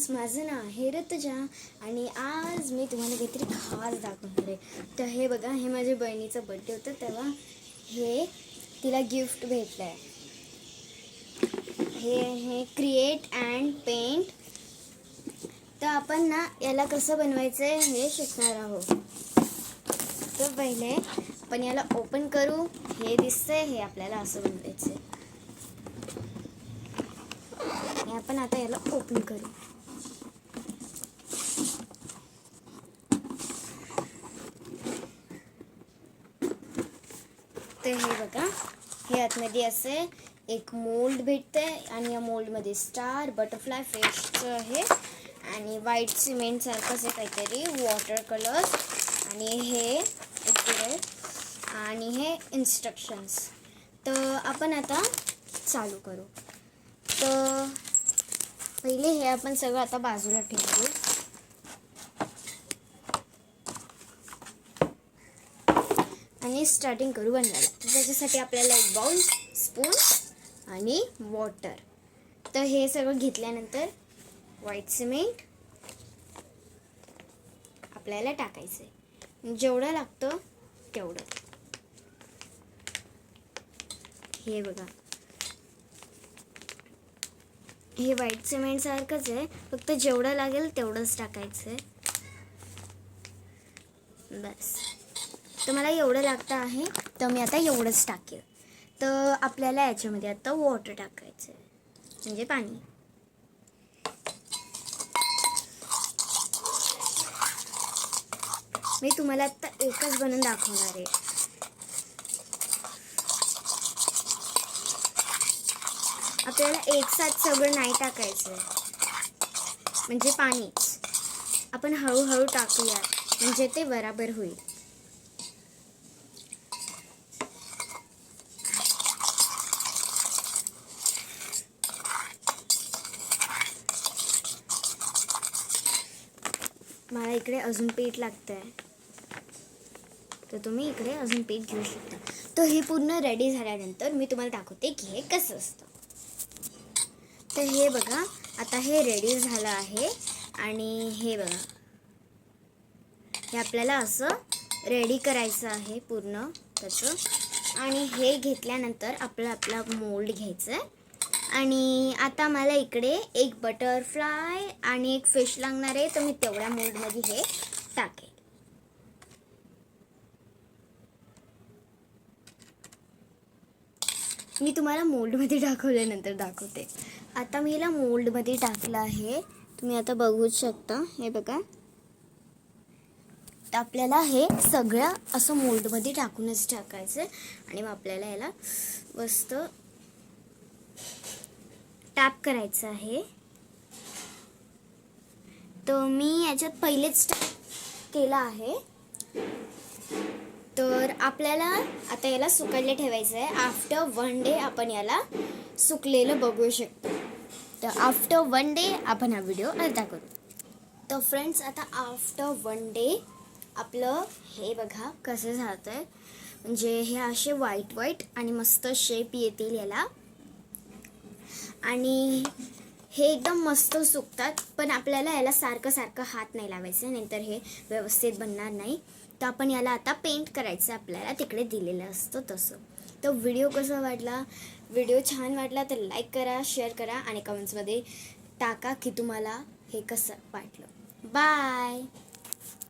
Friends, माझं नाव आहे ऋतुजा आणि आज मी तुम्हाला काहीतरी खास दाखवणार आहे. तर हे बघा, हे माझ्या बहिणीचा बड्डे होता तेव्हा हे तिला गिफ्ट भेटलं आहे. हे क्रिएट अँड पेंट. तर आपण ना याला कसं बनवायचं आहे हे शिकणार आहोत. तर पहिले आपण याला ओपन करू. हे दिसतंय, हे आपल्याला असं बनवायचं आहे. आपण आता याला ओपन करू. तर हे बघा, हे आतमध्ये असे एक मोल्ड भेटते आणि या मोल्डमध्ये स्टार, बटरफ्लाय, फिशचं आहे आणि व्हाईट सिमेंट सारखंच आहे काहीतरी, वॉटर कलर आणि हे आणि हे इन्स्ट्रक्शन्स. तर आपण आता चालू करू. तर पहिले हे आपण सगळं आता बाजूला ठेवू आणि स्टार्टिंग करू बनवायला. त्याच्यासाठी आपल्याला एक बाउल, स्पून आणि वॉटर. तर हे सगळं घेतल्यानंतर व्हाईट सिमेंट आपल्याला टाकायचं आहे, जेवढं लागतं तेवढं. हे बघा, हे व्हाईट सिमेंट सारखंच आहे, फक्त जेवढं लागेल तेवढंच टाकायचं आहे बस. तर मला एवढं लागतं आहे, तर मी आता एवढंच टाकेल. तर आपल्याला याच्यामध्ये आता वॉटर टाकायचं आहे, म्हणजे पाणी. मी तुम्हाला आता एकच बनवून दाखवणार आहे. आपल्याला एक साथ सगळं नाही टाकायचं आहे, म्हणजे पाणीच. आपण हळूहळू टाकूया, म्हणजे ते बराबर होईल. मला इकडे अजून पीठ लागतं आहे, तर तुम्ही इकडे अजून पीठ घेऊ शकता. तर हे पूर्ण रेडी झाल्यानंतर मी तुम्हाला दाखवते की हे कसं असतं. तर हे बघा, आता हे रेडी झालं आहे आणि हे बघा, हे आपल्याला असं रेडी करायचं आहे पूर्ण त्याचं. आणि हे घेतल्यानंतर आपला मोल्ड घ्यायचं आहे. आणि आता मला इकडे एक बटरफ्लाय आणि एक फिश लागणार आहे, तर मी तेवढ्या मोल्डमध्ये हे टाकेल. मी तुम्हाला मोल्डमध्ये दाखवल्यानंतर दाखवते. आता मी याला मोल्डमध्ये टाकलं आहे, तुम्ही आता बघूच शकता. हे बघा, तर आपल्याला हे सगळं असं मोल्डमध्ये टाकूनच टाकायचं आणि मग आपल्याला याला मस्त टॅप करायचं आहे. तर मी याच्यात पहिलेच टॅप केला आहे. तर आपल्याला आता याला सुकायला ठेवायचं आहे. आफ्टर 1 डे आपण याला सुकलेलं बघू शकतो. तर आफ्टर 1 डे आपण हा व्हिडिओ अर्धा करू. तर फ्रेंड्स, आता आफ्टर 1 डे आपलं हे बघा कसं झालंय, म्हणजे हे असे व्हाईट आणि मस्त शेप येतील याला. आणि हे एकदम मस्त सुकतात, पण आपल्याला याला सारखं हात नाही लावायचं, नंतर हे व्यवस्थित बनणार नाही. तर आपण याला आता पेंट करायचं, आपल्याला तिकडे दिलेलं असतं तसं. तर व्हिडिओ कसा वाटला? व्हिडिओ छान वाटला तर लाईक करा, शेअर करा आणि कमेंट्समध्ये टाका की तुम्हाला हे कसं वाटलं. बाय.